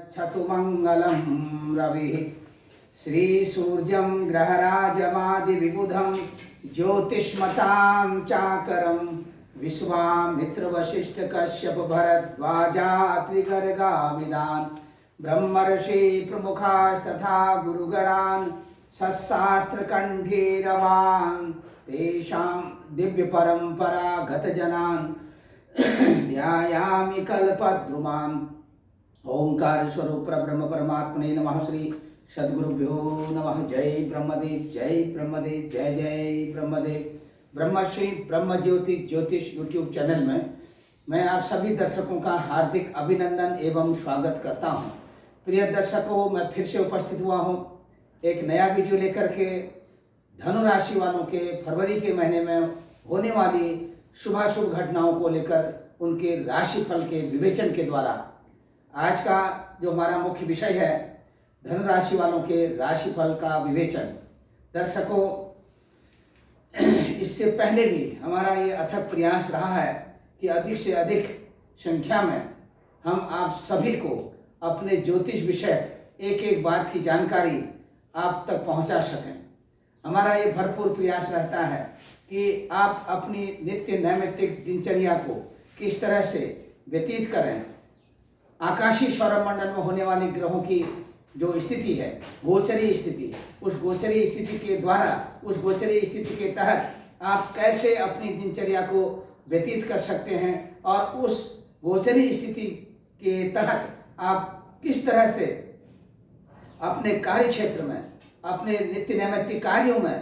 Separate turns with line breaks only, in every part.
गच्छतु मंगलम रवि श्रीसूर्यं ग्रहराजमादिविबुधं ज्योतिष्मतां चाकरं विश्वामित्रवसिष्ठकश्यप भरद्वाजात्रिगर्गाविदान् ब्रह्मर्षि प्रमुखास्तथा गुरुगणान् सशास्त्रकण्ठीरवान् तेषां दिव्यपरम्परागतजनान् ध्यायामि कल्पद्रुमान्। ओंकार स्वरूप ब्रह्म परमात्मने नमः। श्री सद्गुरुभ्यो नमः। जय ब्रह्मदेव, जय ब्रह्मदेव, जय जय ब्रह्मदेव। ब्रह्मश्री ब्रह्म ज्योति ज्योतिष यूट्यूब चैनल में मैं आप सभी दर्शकों का हार्दिक अभिनंदन एवं स्वागत करता हूं। प्रिय दर्शकों, मैं फिर से उपस्थित हुआ हूं एक नया वीडियो लेकर के धनु राशि वालों के फरवरी के महीने में होने वाली शुभाशुभ घटनाओं को लेकर उनके राशिफल के विवेचन के द्वारा। आज का जो हमारा मुख्य विषय है धनु राशि वालों के राशिफल का विवेचन। दर्शकों, इससे पहले भी हमारा ये अथक प्रयास रहा है कि अधिक से अधिक संख्या में हम आप सभी को अपने ज्योतिष विषय एक एक बात की जानकारी आप तक पहुंचा सकें। हमारा ये भरपूर प्रयास रहता है कि आप अपनी नित्य नैमित्तिक दिनचर्या को किस तरह से व्यतीत करें। आकाशीय सौरमंडल में होने वाले ग्रहों की जो स्थिति है, गोचरीय स्थिति, उस गोचरीय स्थिति के द्वारा, उस गोचरीय स्थिति के तहत आप कैसे अपनी दिनचर्या को व्यतीत कर सकते हैं और उस गोचरीय स्थिति के तहत आप किस तरह से अपने कार्य क्षेत्र में, अपने नित्य नैमित्तिक कार्यों में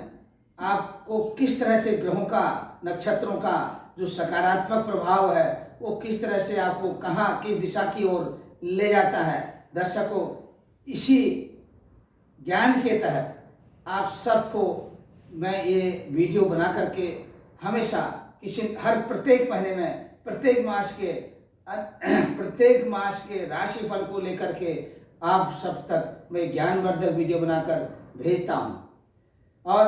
आपको किस तरह से ग्रहों का, नक्षत्रों का जो सकारात्मक प्रभाव है वो किस तरह से आपको कहाँ, किस दिशा की ओर ले जाता है। दर्शकों, इसी ज्ञान के तहत आप सबको मैं ये वीडियो बना करके हमेशा हर प्रत्येक महीने में प्रत्येक मास के राशिफल को लेकर के आप सब तक मैं ज्ञानवर्धक वीडियो बनाकर भेजता हूँ। और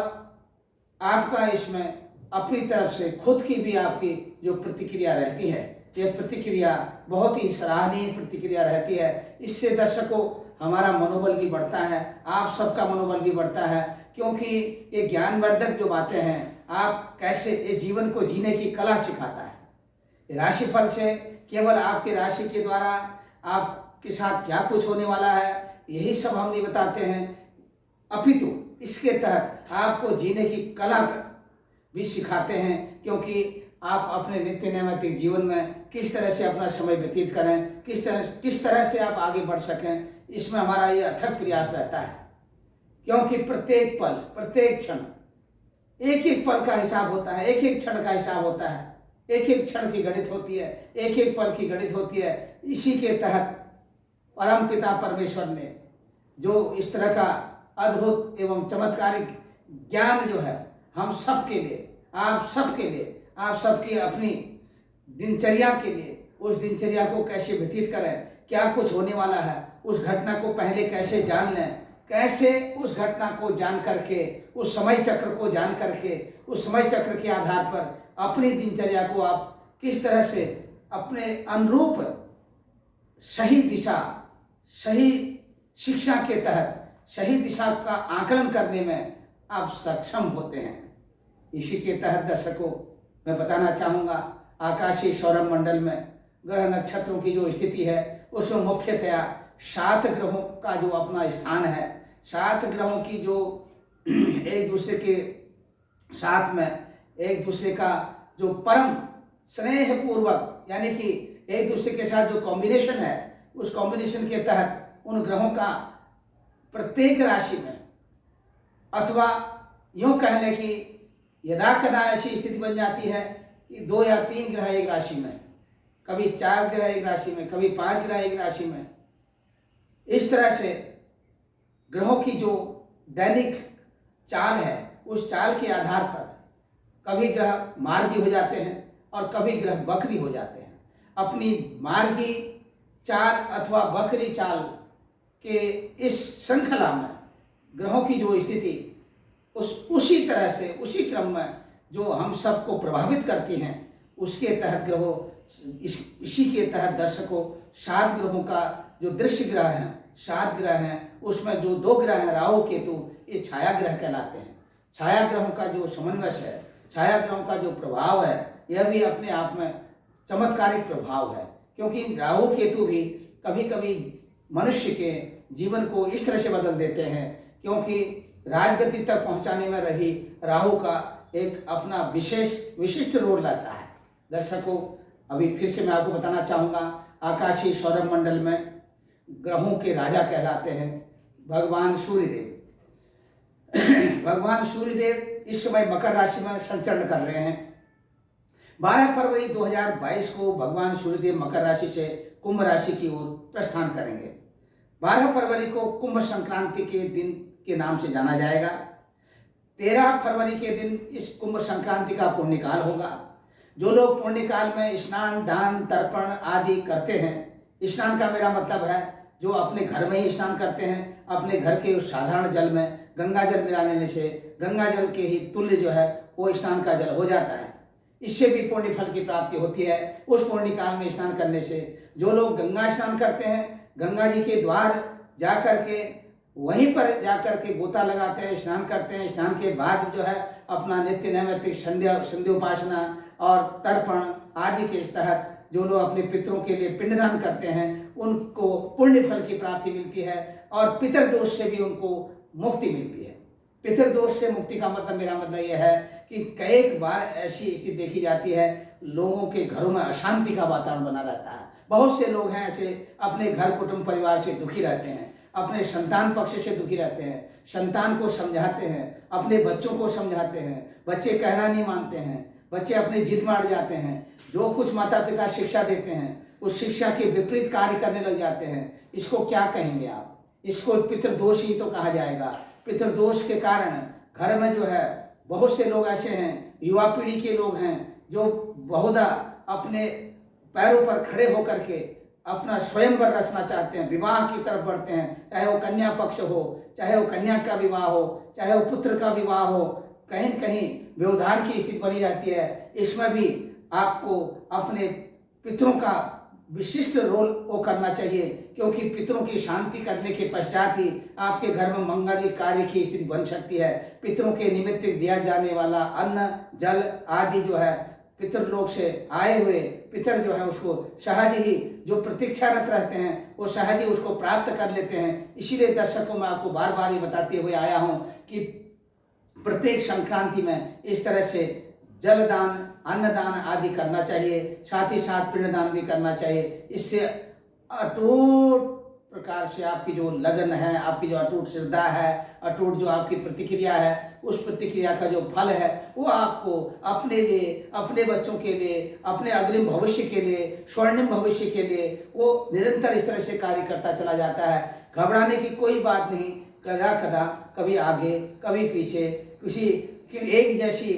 आपका इसमें अपनी तरफ से खुद की भी आपकी जो प्रतिक्रिया रहती है, ये प्रतिक्रिया बहुत ही सराहनीय प्रतिक्रिया रहती है। इससे दर्शकों हमारा मनोबल भी बढ़ता है, आप सबका मनोबल भी बढ़ता है, क्योंकि ये ज्ञानवर्धक जो बातें हैं आप कैसे ये जीवन को जीने की कला सिखाता है। राशिफल से केवल आपके राशि के द्वारा आपके साथ क्या कुछ होने वाला है यही सब हम नहीं बताते हैं, अपितु इसके तहत आपको जीने की कला भी सिखाते हैं, क्योंकि आप अपने नित्य नैमित्तिक जीवन में किस तरह से अपना समय व्यतीत करें, किस तरह से आप आगे बढ़ सकें, इसमें हमारा ये अथक प्रयास रहता है। क्योंकि प्रत्येक पल, प्रत्येक क्षण, एक एक पल का हिसाब होता है, एक एक क्षण का हिसाब होता है, एक एक क्षण की गणित होती है, एक एक पल की गणित होती है। इसी के तहत परम पिता परमेश्वर ने जो इस तरह का अद्भुत एवं चमत्कारिक ज्ञान जो है हम सबके लिए, आप सबकी अपनी दिनचर्या के लिए, उस दिनचर्या को कैसे व्यतीत करें, क्या कुछ होने वाला है, उस घटना को पहले कैसे जान लें, कैसे उस घटना को जान करके, उस समय चक्र को जान करके, उस समय चक्र के आधार पर अपनी दिनचर्या को आप किस तरह से अपने अनुरूप सही दिशा, सही शिक्षा के तहत सही दिशा का आकलन करने में आप सक्षम होते हैं। इसी के तहत दर्शकों मैं बताना चाहूँगा, आकाशीय सौरमंडल में ग्रह नक्षत्रों की जो स्थिति है उसमें मुख्यतया 7 ग्रहों का जो अपना स्थान है, 7 ग्रहों की जो एक दूसरे के साथ में एक दूसरे का जो परम स्नेहपूर्वक, यानी कि एक दूसरे के साथ जो कॉम्बिनेशन है, उस कॉम्बिनेशन के तहत उन ग्रहों का प्रत्येक राशि में, अथवा यूँ कह लें कि यदा कदा ऐसी स्थिति बन जाती है कि 2 या 3 ग्रह एक राशि में, कभी 4 ग्रह एक राशि में, कभी 5 ग्रह एक राशि में, इस तरह से ग्रहों की जो दैनिक चाल है उस चाल के आधार पर कभी ग्रह मार्गी हो जाते हैं और कभी ग्रह बकरी हो जाते हैं। अपनी मार्गी चाल अथवा बकरी चाल के इस श्रृंखला में ग्रहों की जो स्थिति उसी तरह से, उसी क्रम में जो हम सबको प्रभावित करती हैं, उसके तहत ग्रहों इसी के तहत दर्शकों सात ग्रहों का जो दृश्य ग्रह हैं, सात ग्रह हैं, उसमें जो दो ग्रह हैं राहु केतु, ये छाया ग्रह कहलाते हैं। छाया ग्रहों का जो समन्वय है, छाया ग्रहों का जो प्रभाव है, यह भी अपने आप में चमत्कारिक प्रभाव है। क्योंकि राहु केतु भी कभी कभी मनुष्य के जीवन को इस तरह से बदल देते हैं, क्योंकि राजगति तक पहुंचाने में रही राहु का एक अपना विशिष्ट रोल रहता है। दर्शकों, अभी फिर से मैं आपको बताना चाहूँगा, आकाशीय सौरभ मंडल में ग्रहों के राजा कहलाते हैं भगवान सूर्यदेव। भगवान सूर्यदेव इस समय मकर राशि में संचरण कर रहे हैं। 12 फरवरी 2022 को भगवान सूर्यदेव मकर राशि से कुंभ राशि की ओर प्रस्थान करेंगे। 12 फरवरी को कुंभ संक्रांति के दिन के नाम से जाना जाएगा। 13 फरवरी के दिन इस कुंभ संक्रांति का पुण्यकाल होगा। जो लोग पुण्यकाल में स्नान, दान, तर्पण आदि करते हैं, स्नान का मेरा मतलब है जो अपने घर में ही स्नान करते हैं, अपने घर के उस साधारण जल में गंगा जल मिला लेने से गंगा जल के ही तुल्य जो है वो स्नान का जल हो जाता है। इससे भी पुण्य फल की प्राप्ति होती है। उस पुण्य काल में स्नान करने से जो लोग गंगा स्नान करते हैं, गंगा जी के द्वार जा कर के वहीं पर जा कर के गोता लगाते हैं, स्नान करते हैं। स्नान के बाद जो है अपना नित्य नैमित्तिक संध्योपासना और तर्पण आदि के तहत जो लोग अपने पितरों के लिए पिंडदान करते हैं, उनको पुण्य फल की प्राप्ति मिलती है और पितरदोष से भी उनको मुक्ति मिलती है। पितरदोष से मुक्ति का मतलब, मेरा मतलब यह है कि कई बार ऐसी स्थिति देखी जाती है, लोगों के घरों में अशांति का वातावरण बना रहता है। बहुत से लोग हैं ऐसे अपने घर कुटुंब परिवार से दुखी रहते हैं, अपने संतान पक्ष से दुखी रहते हैं, संतान को समझाते हैं, अपने बच्चों को समझाते हैं, बच्चे कहना नहीं मानते हैं, बच्चे अपनी जिद में अड़ जाते हैं। जो कुछ माता पिता शिक्षा देते हैं उस शिक्षा के विपरीत कार्य करने लग जाते हैं। इसको क्या कहेंगे आप? इसको पितृदोष ही तो कहा जाएगा। पितृदोष के कारण घर में जो है बहुत से लोग ऐसे हैं, युवा पीढ़ी के लोग हैं, जो बहुधा अपने पैरों पर खड़े होकर के अपना स्वयंवर रचना चाहते हैं, विवाह की तरफ बढ़ते हैं। चाहे वो कन्या पक्ष हो, चाहे वो कन्या का विवाह हो, चाहे वो पुत्र का विवाह हो, कहीं न कहीं व्यवधान की स्थिति बनी रहती है। इसमें भी आपको अपने पितरों का विशिष्ट रोल वो करना चाहिए, क्योंकि पितरों की शांति करने के पश्चात ही आपके घर में मंगलिक कार्य की स्थिति बन सकती है। पितरों के निमित्त दिया जाने वाला अन्न, जल आदि जो है पितरलोक से आए हुए पितर जो है उसको सहज ही जो प्रतीक्षारत रहते हैं वो सहज ही उसको प्राप्त कर लेते हैं। इसीलिए दर्शकों में आपको बार बार ये बताते हुए आया हूँ कि प्रत्येक संक्रांति में इस तरह से जलदान, अन्नदान आदि करना चाहिए, साथ ही साथ पिंडदान भी करना चाहिए। इससे अटूट प्रकार से आपकी जो लगन है, आपकी जो अटूट श्रद्धा है, अटूट जो आपकी प्रतिक्रिया है, उस प्रतिक्रिया का जो फल है वो आपको अपने लिए, अपने बच्चों के लिए, अपने अग्रिम भविष्य के लिए, स्वर्णिम भविष्य के लिए वो निरंतर इस तरह से कार्य करता चला जाता है। घबराने की कोई बात नहीं। कदा कदा कभी आगे कभी पीछे किसी एक जैसी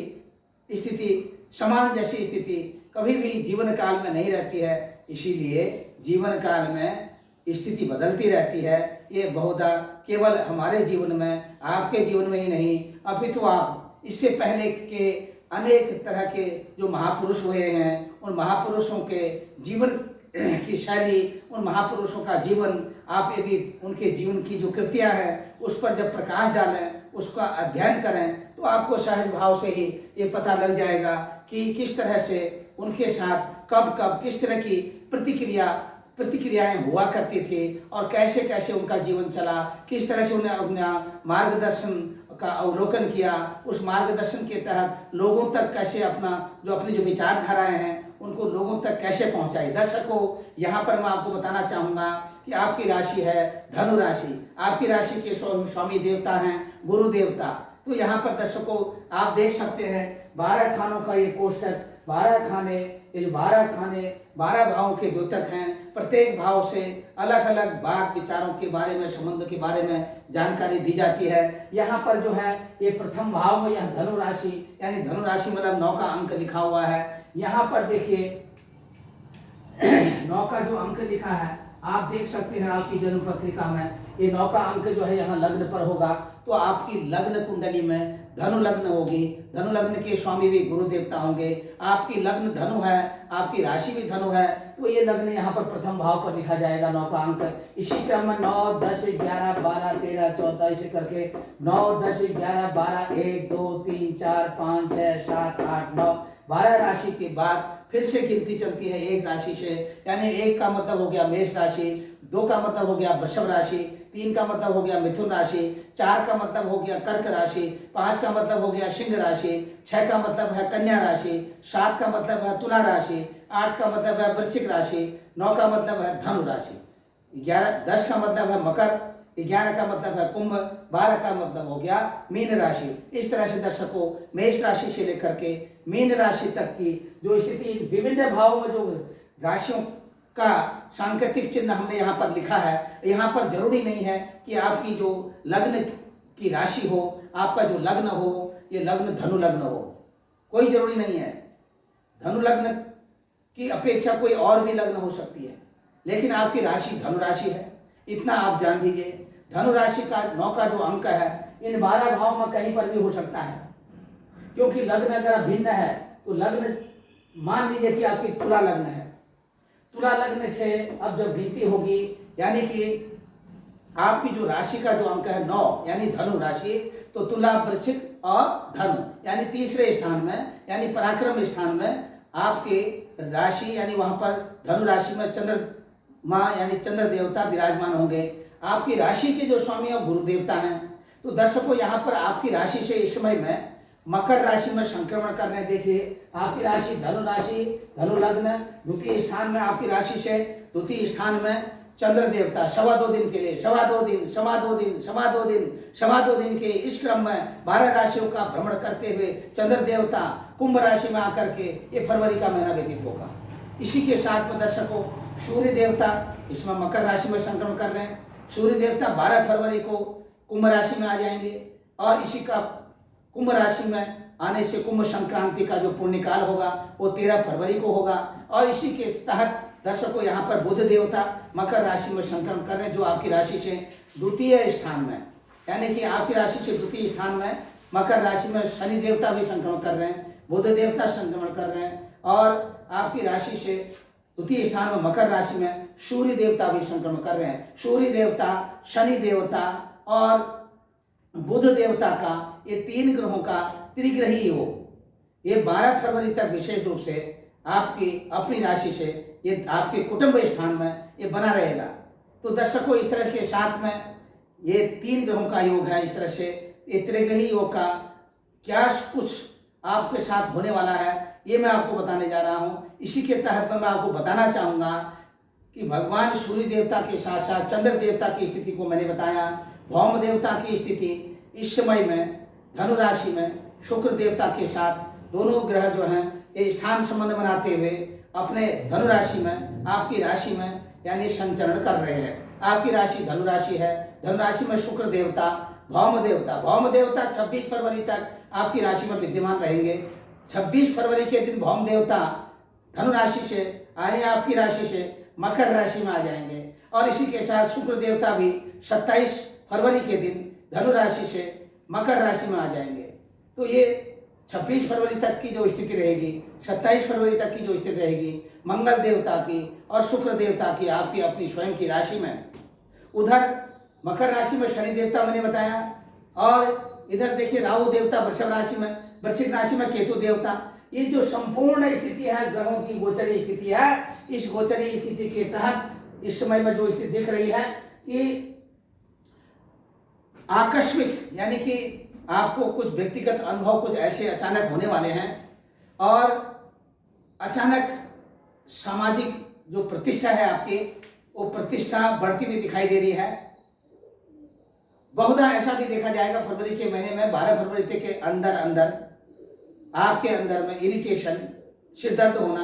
स्थिति, समान जैसी स्थिति कभी भी जीवन काल में नहीं रहती है। इसीलिए जीवन काल में स्थिति बदलती रहती है। ये बहुधा केवल हमारे जीवन में, आपके जीवन में ही नहीं, अपितु आप इससे पहले के अनेक तरह के जो महापुरुष हुए हैं, उन महापुरुषों के जीवन की शैली, उन महापुरुषों का जीवन आप यदि उनके जीवन की जो कृतियाँ हैं उस पर जब प्रकाश डालें, उसका अध्ययन करें, तो आपको सहज भाव से ही ये पता लग जाएगा कि किस तरह से उनके साथ कब कब किस तरह की प्रतिक्रियाएं हुआ करती थी और कैसे कैसे उनका जीवन चला, किस तरह से उन्हें अपना मार्गदर्शन का अवलोकन किया, उस मार्गदर्शन के तहत लोगों तक कैसे अपनी जो विचारधाराएं हैं उनको लोगों तक कैसे पहुंचाई। दर्शकों, यहाँ पर मैं आपको बताना चाहूँगा कि आपकी राशि है धनु राशि। आपकी राशि के स्वामी देवता हैं गुरु देवता। तो यहाँ पर दर्शकों आप देख सकते हैं 12 खानों का ये कोष्टक, 12 खाने, ये 12 खाने 12 भावों के द्योतक हैं। प्रत्येक भाव से अलग अलग बात विचारों के बारे में, संबंध के बारे में जानकारी दी जाती है। यहाँ पर जो है ये प्रथम भाव में यह धनु राशि, यानी धनु राशि मतलब 9 का अंक लिखा हुआ है। यहाँ पर देखिए 9 का जो अंक लिखा है आप देख सकते हैं आपकी जन्म पत्रिका में, ये 9 का अंक जो है यहाँ लग्न पर होगा। तो आपकी लग्न कुंडली में धनु लग्न होगी। धनु लग्न के स्वामी भी गुरु देवता होंगे। आपकी लग्न धनु है, आपकी राशि भी धनु है, तो ये लग्न यहाँ पर प्रथम भाव पर लिखा जाएगा। 9 का अंक इसी क्रम में 9, 10, 11, 12, 13, 14 ऐसे करके 9, 10, 11, 12, 1, 2, 3, 4, 5, 6, 7, 8, 9, 12 राशि के बाद फिर से गिनती चलती है एक राशि से। यानी 1 का मतलब हो गया मेष राशि, 2 का मतलब हो गया वृषभ राशि, 3 का मतलब हो गया मिथुन राशि, 4 का मतलब हो गया कर्क राशि, 5 का मतलब हो गया सिंह राशि, 6 का मतलब है कन्या राशि, 7 का मतलब है तुला राशि, 8 का मतलब है वृश्चिक राशि, 9 का मतलब है धनु राशि, 10 का मतलब है मकर, 11 का मतलब है कुंभ, 12 का मतलब हो गया मीन राशि। इस तरह से दर्शकों मेष राशि से लेकर के मीन राशि तक की जो स्थिति विभिन्न भावों में जो राशियों का सांकेतिक चिन्ह हमने यहाँ पर लिखा है, यहाँ पर जरूरी नहीं है कि आपकी जो लग्न की राशि हो, आपका जो लग्न हो, ये लग्न धनु लग्न हो, कोई जरूरी नहीं है। धनु लग्न की अपेक्षा कोई और भी लग्न हो सकती है, लेकिन आपकी राशि धनु राशि है, इतना आप जान दीजिए। धनु राशि का 9 का जो अंक है इन 12 भाव में कहीं पर भी हो सकता है, क्योंकि लग्न अगर भिन्न है तो लग्न मान लीजिए कि आपकी तुला लग्न है, तुला लग्न से अब जब गिनती होगी यानी कि आपकी जो राशि का जो अंक है 9 यानी धनु राशि, तो तुला वृश्चिक और धनु यानी तीसरे स्थान में यानी पराक्रम स्थान में आपके राशि यानी वहां पर धनु राशि में चंद्रमा यानी चंद्र देवता विराजमान होंगे। आपकी राशि के जो स्वामी और गुरु देवता हैं, तो दर्शकों यहाँ पर आपकी राशि से इस समय में मकर राशि में संक्रमण कर रहे हैं। देखिए आपकी राशि धनु राशि, धनु लग्न, द्वितीय स्थान में आपकी राशि से द्वितीय स्थान में चंद्र देवता 2.25 दिन के लिए 2.25 दिन के इस क्रम में 12 राशियों का भ्रमण करते हुए चंद्र देवता कुंभ राशि में आकर के ये फरवरी का महीना व्यतीत होगा। इसी के साथ में दर्शकों सूर्य देवता इसमें मकर राशि में संक्रमण कर रहे हैं। सूर्य देवता 12 फरवरी को कुंभ राशि में आ जाएंगे और इसी का कुंभ राशि में आने से कुंभ संक्रांति का जो पुण्यकाल होगा वो 13 फरवरी को होगा। और इसी के तहत दर्शकों यहाँ पर बुध देवता मकर राशि में संक्रमण कर रहे हैं, जो आपकी राशि से द्वितीय स्थान में यानी कि आपकी राशि से द्वितीय स्थान में मकर राशि में शनि देवता भी संक्रमण कर रहे हैं, बुध देवता संक्रमण कर रहे हैं और आपकी राशि से द्वितीय स्थान में मकर राशि में सूर्य देवता भी संक्रमण कर रहे हैं। सूर्य देवता, शनि देवता और बुध देवता का ये 3 ग्रहों का त्रिग्रही योग ये 12 फरवरी तक विशेष रूप से आपकी अपनी राशि से ये आपके कुटुंब स्थान में ये बना रहेगा। तो दर्शकों इस तरह के साथ में ये 3 ग्रहों का योग है। इस तरह से ये त्रिग्रही योग का क्या कुछ आपके साथ होने वाला है ये मैं आपको बताने जा रहा हूँ। इसी के तहत में मैं आपको बताना चाहूँगा कि भगवान सूर्य देवता के साथ साथ चंद्र देवता की स्थिति को मैंने बताया, भौम देवता की स्थिति इस समय में धनु राशि में शुक्र देवता के साथ दोनों ग्रह जो हैं ये स्थान संबंध बनाते हुए अपने धनु राशि में आपकी राशि में यानी संचरण कर रहे हैं। आपकी राशि धनु राशि है, धनु राशि में शुक्र देवता भौम देवता 26 फरवरी तक आपकी राशि में विद्यमान रहेंगे। 26 फरवरी के दिन भौम देवता धनु राशि से यानी आपकी राशि से मकर राशि में आ जाएंगे और इसी के साथ शुक्र देवता भी 27 फरवरी के दिन धनु राशि से मकर राशि में आ जाएंगे। तो ये 26 फरवरी तक की जो स्थिति रहेगी, 27 फरवरी तक की जो स्थिति रहेगी मंगल देवता की और शुक्र देवता की आपकी अपनी स्वयं की राशि में। उधर मकर राशि में शनि देवता मैंने बताया और इधर देखिए राहु देवता वृषभ राशि में, वृश्चिक राशि में केतु देवता। ये जो संपूर्ण स्थिति है ग्रहों की गोचरी स्थिति है, इस गोचरी स्थिति के तहत इस समय में जो स्थिति दिख रही है कि आकस्मिक यानी कि आपको कुछ व्यक्तिगत अनुभव कुछ ऐसे अचानक होने वाले हैं और अचानक सामाजिक जो प्रतिष्ठा है आपकी वो प्रतिष्ठा बढ़ती हुई दिखाई दे रही है। बहुधा ऐसा भी देखा जाएगा फरवरी के महीने में 12 फरवरी के अंदर आपके अंदर में इरिटेशन, सिर दर्द होना,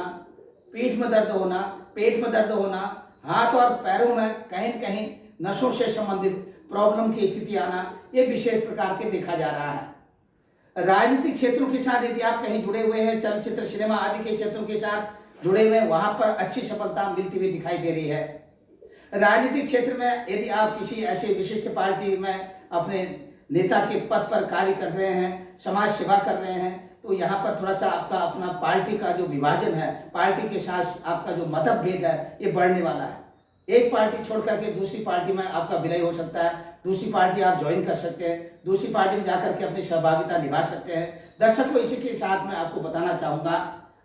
पीठ में दर्द होना, पेट में दर्द होना, हाथ और पैरों में कहीं न कहीं नसों से संबंधित प्रॉब्लम की स्थिति आना, ये विशेष प्रकार के देखा जा रहा है। राजनीतिक क्षेत्रों के साथ यदि आप कहीं जुड़े हुए हैं, चलचित्र सिनेमा आदि के क्षेत्रों के साथ जुड़े हुए हैं, वहां पर अच्छी सफलता मिलती हुई दिखाई दे रही है। राजनीतिक क्षेत्र में यदि आप किसी ऐसे विशिष्ट पार्टी में अपने नेता के पद पर कार्य कर रहे हैं, समाज सेवा कर रहे हैं, तो यहाँ पर थोड़ा सा आपका अपना पार्टी का जो विभाजन है, पार्टी के साथ आपका जो मतभेद है, ये बढ़ने वाला है। एक पार्टी छोड़ करके दूसरी पार्टी में आपका विलय हो सकता है, दूसरी पार्टी आप ज्वाइन कर सकते हैं, दूसरी पार्टी में जाकर के अपनी सहभागिता निभा सकते हैं। दर्शकों, इसी के साथ मैं आपको बताना चाहूँगा,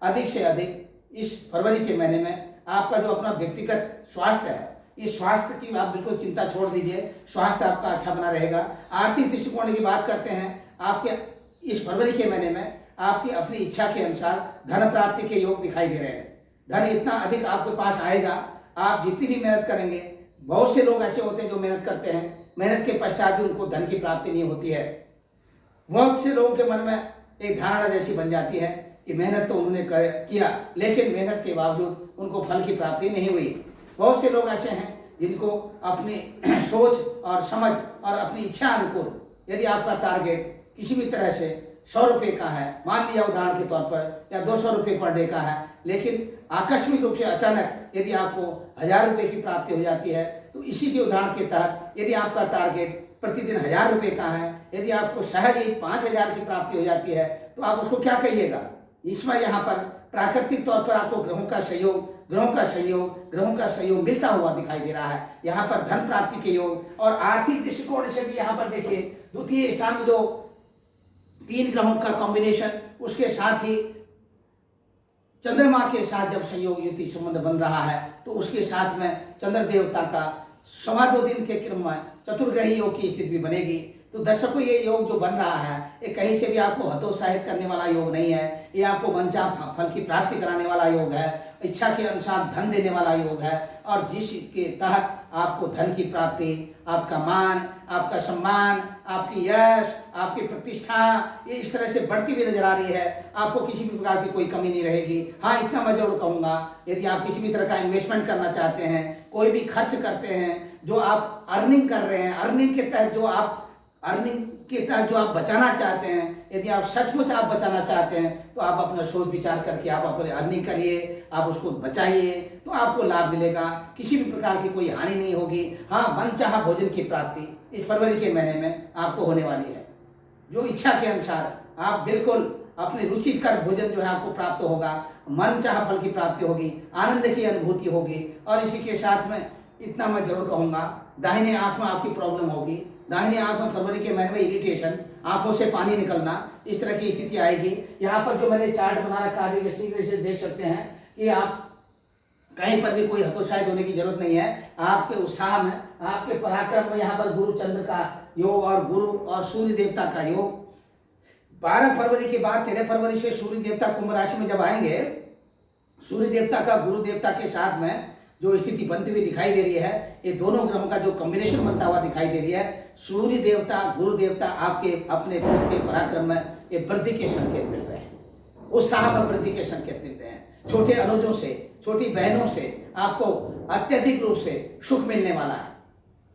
अधिक से अधिक इस फरवरी के महीने में आपका जो अपना व्यक्तिगत स्वास्थ्य है, इस स्वास्थ्य की आप बिल्कुल चिंता छोड़ दीजिए, स्वास्थ्य आपका अच्छा बना रहेगा। आर्थिक दृष्टिकोण की बात करते हैं, आपके इस फरवरी के महीने में आपकी अपनी इच्छा के अनुसार धन प्राप्ति के योग दिखाई दे रहे हैं। धन इतना अधिक आपके पास आएगा, आप जितनी भी मेहनत करेंगे, बहुत से लोग ऐसे होते हैं जो मेहनत करते हैं, मेहनत के पश्चात भी उनको धन की प्राप्ति नहीं होती है। बहुत से लोगों के मन में एक धारणा जैसी बन जाती है कि मेहनत तो उन्होंने किया, लेकिन मेहनत के बावजूद उनको फल की प्राप्ति नहीं हुई। बहुत से लोग ऐसे हैं जिनको अपनी सोच और समझ और अपनी इच्छा अनुकूल यदि आपका टारगेट किसी भी तरह से 100 रुपये का है, मान लिया उदाहरण के तौर पर, या 200 रुपये पर डे का है, लेकिन आकस्मिक रूप से अचानक यदि आपको 1000 रुपये की प्राप्ति हो जाती है, तो इसी के उदाहरण के तहत यदि आपका टारगेट प्रतिदिन 1000 रुपये का है, यदि आपको सहज ही 5000 की प्राप्ति हो जाती है, तो आप उसको क्या कहिएगा। इसमें यहाँ पर प्राकृतिक तौर पर आपको ग्रहों का सहयोग मिलता हुआ दिखाई दे रहा है। यहाँ पर धन प्राप्ति के योग और आर्थिक दृष्टिकोण से भी यहाँ पर देखिए, द्वितीय स्थान में जो 3 ग्रहों का कॉम्बिनेशन, उसके साथ ही चंद्रमा के साथ जब संयोग युति संबंध बन रहा है, तो उसके साथ में चंद्र देवता का 2.25 दिन के क्रम में चतुर्ग्रही योग की स्थिति भी बनेगी। तो दर्शकों, ये योग जो बन रहा है, ये कहीं से भी आपको हतोत्साहित करने वाला योग नहीं है, ये आपको मनचाहा फल की प्राप्ति कराने वाला योग है, इच्छा के अनुसार धन देने वाला योग है, और जिसके तहत आपको धन की प्राप्ति, आपका मान, आपका सम्मान, आपकी यश, आपकी प्रतिष्ठा, ये इस तरह से बढ़ती हुई नजर आ रही है। आपको किसी भी प्रकार की कोई कमी नहीं रहेगी। हाँ, इतना मैं जरूर कहूँगा, यदि आप किसी भी तरह का इन्वेस्टमेंट करना चाहते हैं, कोई भी खर्च करते हैं, जो आप अर्निंग कर रहे हैं, अर्निंग के तहत जो आप बचाना चाहते हैं, यदि आप सचमुच आप बचाना चाहते हैं, तो आप अपना सोच विचार करके आप अपने अर्निंग करिए, आप उसको बचाइए, तो आपको लाभ मिलेगा, किसी भी प्रकार की कोई हानि नहीं होगी। हाँ, मनचाहा भोजन की प्राप्ति इस फरवरी के महीने में आपको होने वाली है। जो इच्छा के अनुसार आप बिल्कुल अपनी रुचिकर भोजन जो है आपको प्राप्त होगा, मनचाहा फल की प्राप्ति होगी, आनंद की अनुभूति होगी। और इसी के साथ में इतना मैं जरूर कहूँगा, दाहिने आँख में आपकी प्रॉब्लम होगी, दाहिने आंख में फरवरी के महीने में इरिटेशन, आंखों से पानी निकलना, इस तरह की स्थिति आएगी। यहाँ पर जो मैंने चार्ट बना रखा है, से देख सकते हैं कि आप कहीं पर भी कोई हतोत्साहित होने की जरूरत नहीं है। आपके उत्साह में, आपके पराक्रम में यहाँ पर गुरु चंद्र का योग और गुरु और सूर्य देवता का योग। 12 फरवरी के बाद 13 फरवरी से सूर्य देवता कुंभ राशि में जब आएंगे, सूर्य देवता का गुरु देवता के साथ में जो स्थिति बनती हुई दिखाई दे रही है, ये दोनों ग्रहों का जो कॉम्बिनेशन बनता हुआ दिखाई दे रही है, सूर्य देवता गुरु देवता आपके अपने खुद के पराक्रम में ये वृद्धि के संकेत मिल रहे हैं, उत्साह में वृद्धि के संकेत मिलते हैं। छोटे अनुजों से, छोटी बहनों से आपको अत्यधिक रूप से सुख मिलने वाला है।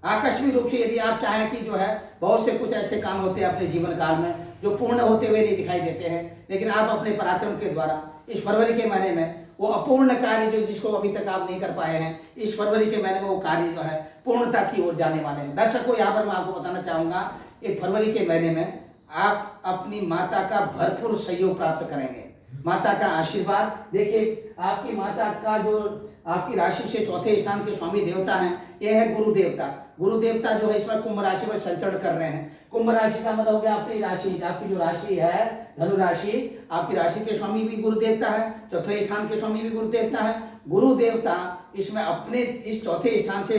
आकस्मिक रूप से यदि आप चाहें कि जो है, बहुत से कुछ ऐसे काम होते हैं अपने जीवन काल में जो पूर्ण होते हुए नहीं दिखाई देते हैं, लेकिन आप अपने पराक्रम के द्वारा इस फरवरी के महीने में वो अपूर्ण कार्य जो जिसको अभी तक आप नहीं कर पाए हैं, इस फरवरी के महीने में वो कार्य जो है पूर्णता की ओर जाने वाले हैं। दर्शकों, यहाँ पर मैं आपको बताना चाहूँगा, कि फरवरी के महीने में आप अपनी माता का भरपूर सहयोग प्राप्त करेंगे, माता का आशीर्वाद। देखिए, आपकी माता का जो आपकी राशि से चौथे स्थान के स्वामी देवता हैं, यह है गुरु देवता। गुरु देवता जो है इसमें कुंभ राशि में संचरण कर रहे हैं। कुंभ राशि का मतलब हो गया अपनी राशि, आपकी जो राशि है धनु राशि, आपकी राशि के स्वामी भी गुरु देवता है, चौथे स्थान के स्वामी भी गुरु देवता है। गुरु देवता इसमें अपने इस चौथे स्थान से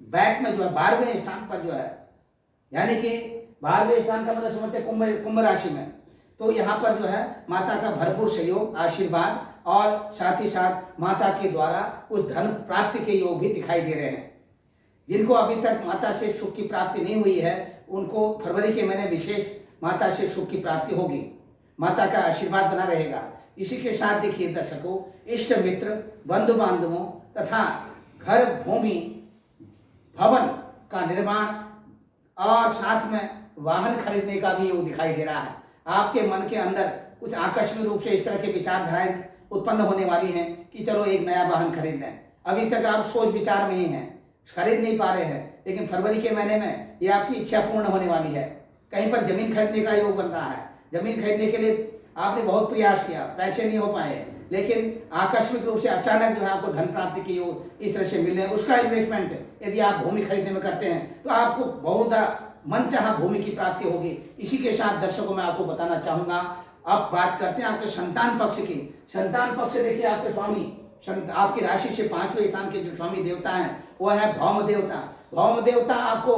बैक में जो है 12वें स्थान पर जो है, यानी कि 12वें स्थान का मतलब समझते कुंभ राशि में, तो यहाँ पर जो है माता का भरपूर सहयोग, आशीर्वाद और साथ ही साथ माता के द्वारा कुछ धन प्राप्ति के योग भी दिखाई दे रहे हैं। जिनको अभी तक माता से सुख की प्राप्ति नहीं हुई है, उनको फरवरी के महीने विशेष माता से सुख की प्राप्ति होगी, माता का आशीर्वाद बना रहेगा। इसी के साथ देखिए दर्शकों, इष्ट मित्र, बंधु बांधवों तथा घर, भूमि, भवन का निर्माण और साथ में वाहन खरीदने का भी योग दिखाई दे रहा है। आपके मन के अंदर कुछ आकस्मिक रूप से इस तरह के विचारधाराएं उत्पन्न होने वाली हैं कि चलो एक नया वाहन खरीद लें। अभी तक आप सोच विचार में ही हैं, खरीद नहीं पा रहे हैं, लेकिन फरवरी के महीने में ये आपकी इच्छा पूर्ण होने वाली है। कहीं पर जमीन खरीदने का योग बन रहा है, जमीन खरीदने के लिए आपने बहुत प्रयास किया, पैसे नहीं हो पाए, लेकिन आकस्मिक रूप से अचानक जो है आपको धन प्राप्ति के योग इस तरह से मिल रहे हैं। उसका इन्वेस्टमेंट यदि आप भूमि खरीदने में करते हैं तो आपको बहुत मनचाहा भूमि की प्राप्ति होगी। इसी के साथ दर्शकों मैं आपको बताना चाहूंगा, अब बात करते हैं आपके संतान पक्ष की। संतान पक्ष देखिए, आपके स्वामी आपकी राशि से 5वें स्थान के जो स्वामी देवता हैं वो है भौम देवता। भौम देवता आपको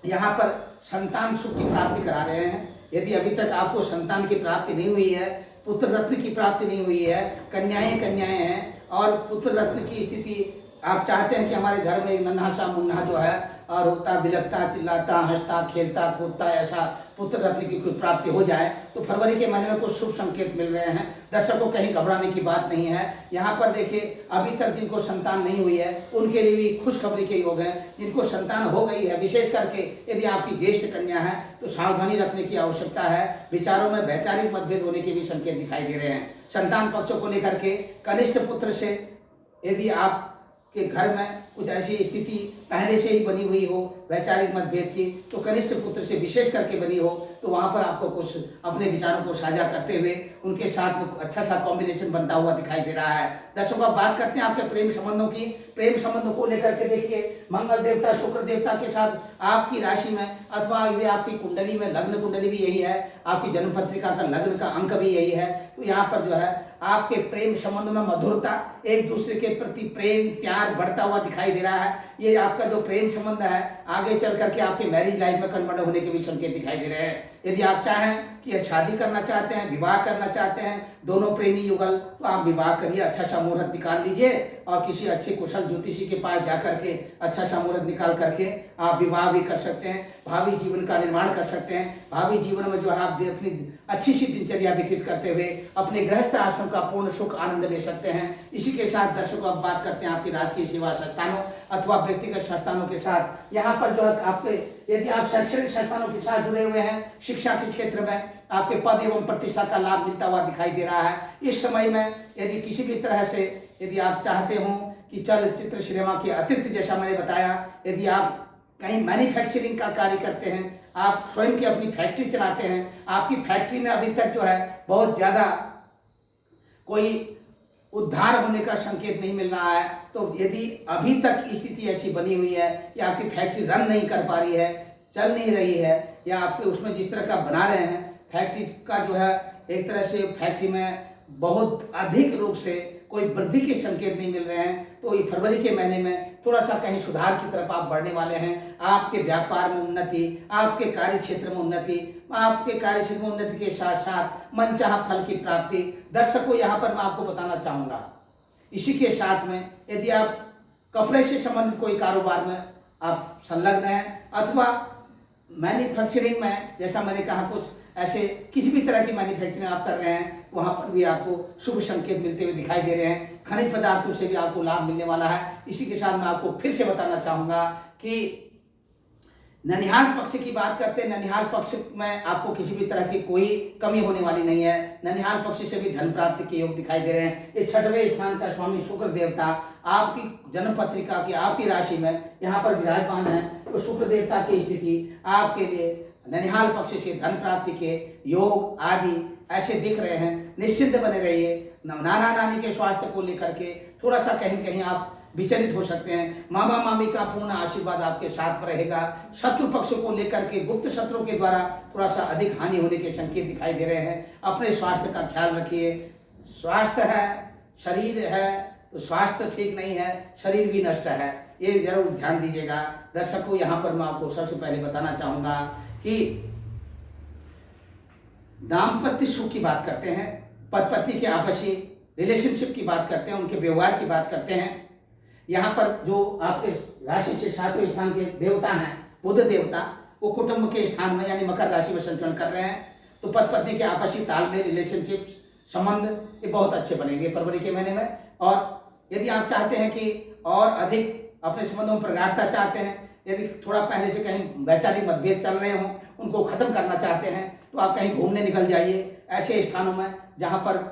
यहाँ पर संतान सुख की प्राप्ति करा रहे हैं। यदि अभी तक आपको संतान की प्राप्ति नहीं हुई है, पुत्र रत्न की प्राप्ति नहीं हुई है, कन्याएं हैं और पुत्र रत्न की स्थिति आप चाहते हैं कि हमारे घर में एक नन्हा सा मुन्ना जो है और रोता बिलखता चिल्लाता हंसता खेलता कूदता ऐसा पुत्र रत्न की कुछ प्राप्ति हो जाए, तो फरवरी के महीने में कुछ शुभ संकेत मिल रहे हैं। दर्शकों कहीं घबराने की बात नहीं है। यहाँ पर देखिए, अभी तक जिनको संतान नहीं हुई है उनके लिए भी खुशखबरी के योग हैं। जिनको संतान हो गई है, विशेष करके यदि आपकी ज्येष्ठ कन्या है तो सावधानी रखने की आवश्यकता है। विचारों में वैचारिक मतभेद होने के भी संकेत दिखाई दे रहे हैं। संतान पक्ष को लेकर के कनिष्ठ पुत्र से यदि आप के घर में कुछ ऐसी स्थिति पहले से ही बनी हुई हो वैचारिक मतभेद की, तो कनिष्ठ पुत्र से विशेष करके बनी हो, तो वहाँ पर आपको कुछ अपने विचारों को साझा करते हुए उनके साथ अच्छा सा कॉम्बिनेशन बनता हुआ दिखाई दे रहा है। दर्शकों, अब बात करते हैं आपके प्रेम संबंधों की। प्रेम संबंधों को लेकर के देखिए, मंगल देवता शुक्र देवता के साथ आपकी राशि में अथवा ये आपकी कुंडली में, लग्न कुंडली भी यही है, आपकी जन्म पत्रिका का लग्न का अंक भी यही है, तो यहाँ पर जो है आपके प्रेम संबंध में मधुरता, एक दूसरे के प्रति प्रेम प्यार बढ़ता हुआ दिखाई दे रहा है। ये आपका जो प्रेम संबंध है आगे चल करके आपके मैरिज लाइफ में कन्वर्ट होने के भी संकेत दिखाई दे रहे हैं। यदि आप चाहें कि शादी करना चाहते हैं, विवाह करना चाहते हैं, दोनों प्रेमी युगल, तो आप विवाह करिए, अच्छा सा मुहूर्त निकाल लीजिए और किसी अच्छे कुशल ज्योतिषी के पास जा करके अच्छा सा मुहूर्त निकाल करके आप विवाह भी कर सकते हैं, भावी जीवन का निर्माण कर सकते हैं। भावी जीवन में जो है आप अपनी अच्छी सी दिनचर्या व्यतीत करते हुए अपने गृहस्थ आश्रम का पूर्ण सुख आनंद ले सकते हैं। इसी के साथ दर्शकों, अब बात करते हैं आपकी राजकीय सेवा संस्थानों अथवा व्यक्तिगत संस्थानों के साथ। यहाँ पर जो है आपके यदि आप शैक्षणिक संस्थानों के साथ जुड़े हुए हैं, शिक्षा के क्षेत्र में आपके पद एवं प्रतिष्ठा का लाभ मिलता हुआ दिखाई दे रहा है। इस समय में यदि किसी भी तरह से यदि आप चाहते हो कि चलचित्र सिनेमा के अतिरिक्त, जैसा मैंने बताया, यदि आप कहीं मैन्युफैक्चरिंग का कार्य करते हैं, आप स्वयं की अपनी फैक्ट्री चलाते हैं, आपकी फैक्ट्री में अभी तक जो है बहुत ज़्यादा कोई उद्धार होने का संकेत नहीं मिल रहा है, तो यदि अभी तक स्थिति ऐसी बनी हुई है कि आपकी फैक्ट्री रन नहीं कर पा रही है, चल नहीं रही है, या आपके उसमें जिस तरह का बना रहे हैं फैक्ट्री का जो है एक तरह से फैक्ट्री में बहुत अधिक रूप से कोई वृद्धि के संकेत नहीं मिल रहे हैं, तो ये फरवरी के महीने में थोड़ा सा कहीं सुधार की तरफ आप बढ़ने वाले हैं। आपके व्यापार में उन्नति, आपके कार्य क्षेत्र में उन्नति, आपके कार्य क्षेत्र में उन्नति के साथ साथ मनचाहा फल की प्राप्ति। दर्शकों, यहाँ पर मैं आपको बताना चाहूँगा, इसी के साथ में यदि आप कपड़े से संबंधित कोई कारोबार में आप संलग्न हैं अथवा मैन्युफैक्चरिंग में, जैसा मैंने कहा कुछ ऐसे किसी भी तरह की मैन्युफैक्चरिंग आप कर रहे हैं, वहाँ पर भी आपको शुभ संकेत मिलते हुए दिखाई दे रहे हैं। खनिज पदार्थों से भी आपको लाभ मिलने वाला है। इसी के साथ मैं आपको फिर से बताना चाहूँगा कि ननिहाल पक्ष की बात करते हैं। ननिहाल पक्ष में आपको किसी भी तरह की कोई कमी होने वाली नहीं है। ननिहाल पक्ष से भी धन प्राप्ति के योग दिखाई दे रहे हैं। ये 6वें स्थान का स्वामी शुक्र देवता आपकी जन्म पत्रिका की आपकी राशि में यहाँ पर विराजमान है, तो शुक्र देवता की स्थिति आपके लिए ननिहाल पक्ष से धन प्राप्ति के योग आदि ऐसे दिख रहे हैं। निश्चिंत बने रहिए। नाना नानी के स्वास्थ्य को लेकर के थोड़ा सा कहीं कहीं आप विचलित हो सकते हैं। मामा मामी का पूर्ण आशीर्वाद आपके साथ रहेगा। शत्रु पक्ष को लेकर के गुप्त शत्रुओं के द्वारा थोड़ा सा अधिक हानि होने के संकेत दिखाई दे रहे हैं। अपने स्वास्थ्य का ख्याल रखिए। स्वास्थ्य है, शरीर है, तो स्वास्थ्य ठीक नहीं है, शरीर भी नष्ट है, ये जरूर ध्यान दीजिएगा। दर्शकों, यहाँ पर मैं आपको सबसे पहले बताना चाहूँगा कि दाम्पत्य सुख की बात करते हैं, पति पत्नी के आपसी रिलेशनशिप की बात करते हैं, उनके व्यवहार की बात करते हैं। यहाँ पर जो आपके राशि से 7वें स्थान के देवता हैं बुध देवता, वो कुटुंब के स्थान में यानी मकर राशि में संचरण कर रहे हैं, तो पति पत्नी के आपसी तालमेल, रिलेशनशिप, संबंध ये बहुत अच्छे बनेंगे फरवरी के महीने में। और यदि आप चाहते हैं कि और अधिक अपने संबंधों में प्रगाढ़ता चाहते हैं, यदि थोड़ा पहले से कहीं वैचारिक मतभेद चल रहे हों, उनको खत्म करना चाहते हैं, तो आप कहीं घूमने निकल जाइए ऐसे स्थानों में जहाँ पर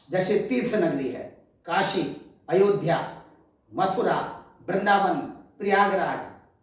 जैसे तीर्थ नगरी है, काशी, अयोध्या, मथुरा, वृंदावन, प्रयागराज,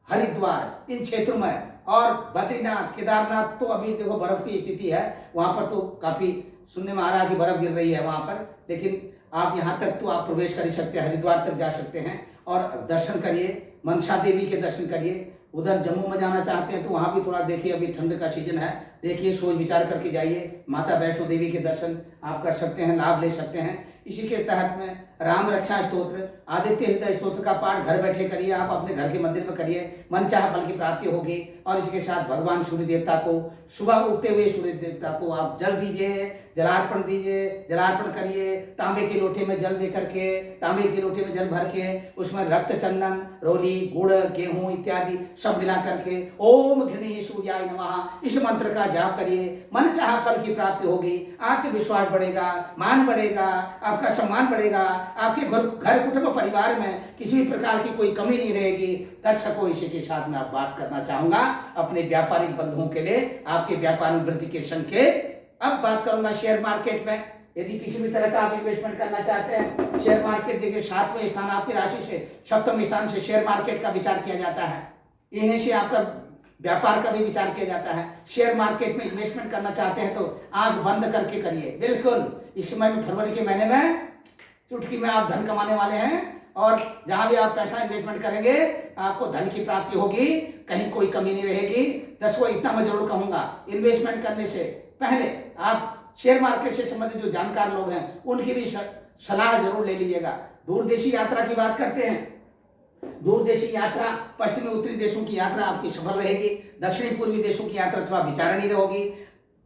हरिद्वार, इन क्षेत्रों में और बद्रीनाथ, केदारनाथ तो अभी देखो बर्फ की स्थिति है, वहाँ पर तो काफ़ी सुनने में आ रहा है कि बर्फ गिर रही है वहाँ पर, लेकिन आप यहाँ तक तो आप प्रवेश कर ही सकते हैं, हरिद्वार तक जा सकते हैं और दर्शन करिए, मनसा देवी के दर्शन करिए। उधर जम्मू में जाना चाहते हैं तो वहाँ भी थोड़ा देखिए, अभी ठंड का सीजन है, देखिए सोच विचार करके जाइए, माता वैष्णो देवी के दर्शन आप कर सकते हैं, लाभ ले सकते हैं। इसी के तहत में राम रक्षा स्तोत्र, आदित्य हृदय स्तोत्र का पाठ घर बैठे करिए, आप अपने घर के मंदिर में करिए, मन चाह फल की प्राप्ति होगी। और इसके साथ भगवान सूर्य देवता को, सुबह उगते हुए सूर्य देवता को आप जल दीजिए, जलार्पण दीजिए, जलार्पण करिए, तांबे के लोटे में जल दे करके, तांबे के लोटे में जल भर के उसमें रक्त चंदन, रोली, गुड़, गेहूं इत्यादि सब मिला करके ओम घृणी सूर्याय नमः इस मंत्र का जाप करिए, मन चाह फल की प्राप्ति होगी, आत्मविश्वास बढ़ेगा, मान बढ़ेगा, आपका सम्मान बढ़ेगा, आपके घर कुटुंब परिवार में किसी भी प्रकार की कोई कमी नहीं रहेगी। दर्शकों, इसी के साथ मैं बात करना चाहूंगा अपने व्यापारिक बंधुओं के लिए, आपके व्यापार में वृद्धि के संकेत। अब बात करूंगा शेयर मार्केट में, यदि किसी भी तरह का आप इन्वेस्टमेंट करना चाहते हैं, शेयर मार्केट देखिए 7वें स्थान आपकी राशि से 7वें स्थान से शेयर मार्केट का विचार किया जाता है, यहीं से आपका व्यापार का भी विचार किया जाता है। शेयर मार्केट में इन्वेस्टमेंट करना चाहते हैं तो आंख बंद करके करिए, बिल्कुल इस समय में फरवरी के महीने में चुटकी में आप धन कमाने वाले हैं, और जहां भी आप पैसा इन्वेस्टमेंट करेंगे आपको धन की प्राप्ति होगी, कहीं कोई कमी नहीं रहेगी। दर्शकों, इतना मैं जरूर कहूंगा, इन्वेस्टमेंट करने से पहले आप शेयर मार्केट से संबंधित जो जानकार लोग हैं उनकी भी सलाह जरूर ले लीजिएगा। दूरदेशी यात्रा की बात करते हैं, दूरदेशी यात्रा, पश्चिमी उत्तरी देशों की यात्रा आपकी सफल रहेगी, दक्षिणी पूर्वी देशों की यात्रा थोड़ा विचारणी होगी,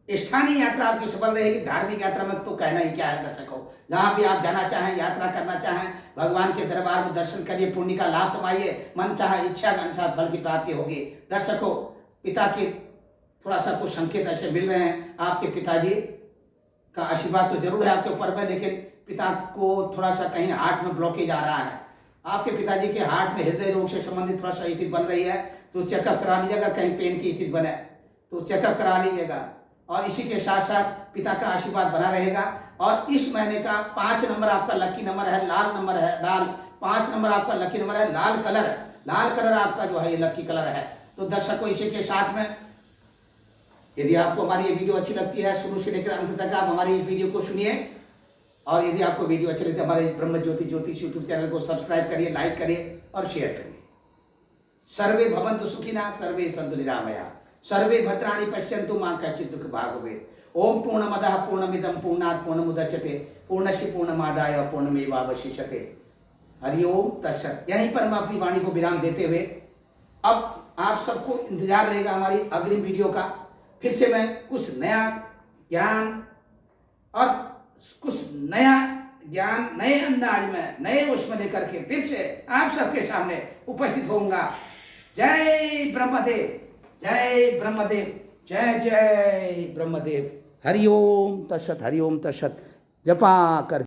स्थानीय यात्रा आपकी सफल रहेगी। धार्मिक यात्रा में तो कहना ही क्या है दर्शकों, जहां भी आप जाना चाहें, यात्रा करना चाहें, भगवान के दरबार में दर्शन करिए, पुण्य का लाभ कमाइए, मन चाहे इच्छा के अनुसार फल की प्राप्ति होगी। दर्शकों, पिता के थोड़ा सा कुछ संकेत ऐसे मिल रहे हैं, आपके पिताजी का आशीर्वाद तो जरूर है आपके ऊपर में, लेकिन पिता को थोड़ा सा कहीं हार्ट में ब्लॉकेज आ रहा है, आपके पिताजी के हार्ट में हृदय रोग से संबंधित थोड़ा सा स्थिति बन रही है, तो चेकअप करा लीजिएगा। कहीं पेन की स्थिति बने तो चेकअप करा लीजिएगा। और इसी के साथ साथ पिता का आशीर्वाद बना रहेगा। और इस महीने का 5 नंबर आपका लकी नंबर है, लाल नंबर है, लाल 5 नंबर आपका लकी नंबर है, लाल कलर आपका जो है ये लकी कलर है। तो दर्शकों, इसी के साथ में यदि आपको हमारी ये वीडियो अच्छी लगती है, शुरू से लेकर अंत तक आप हमारी इस वीडियो को सुनिए, और यदि आपको वीडियो अच्छी लगती है हमारे ब्रह्म ज्योति ज्योतिष यूट्यूब चैनल को सब्सक्राइब करिए, लाइक करिए और शेयर करिए। सर्वे भवन्तु सुखिनः, सर्वे सन्तु निरामया, सर्वे भद्राणि पश्यन्तु मा कश्चित् दुःख भाग् भवेत्। ओम पूर्णमदः पूर्णमिदं पूर्णात् पूर्णमुदच्यते पूर्णस्य पूर्णमादाय पूर्णमेवावशिष्यते। हरि ओम तत्सत्। यहीं पर मैं अपनी वाणी को विराम देते हुए, अब आप सबको इंतजार रहेगा हमारी अग्रिम वीडियो का। फिर से मैं कुछ नया ज्ञान और कुछ नया ज्ञान नए अंदाज में, नए उसमें लेकर के फिर से आप सबके सामने उपस्थित होऊंगा। जय ब्रह्मदेव, जय ब्रह्मदेव, जय जय ब्रह्मदेव। हरि ओम तत्सत, हरि ओम तत्सत। जपा कर